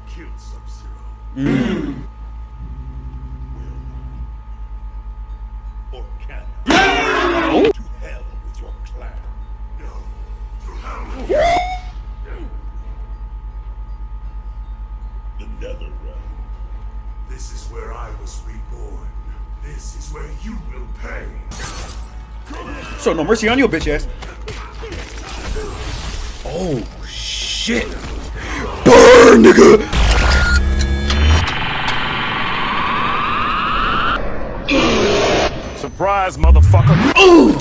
killed Sub-Zero. Will or can to hell with your clan. No. To hell with the Netherrealm. This is where I was reborn. This is where you will pay. So no mercy on you, bitch ass. Oh shit! Burn, nigga! Surprise, motherfucker. Ooh!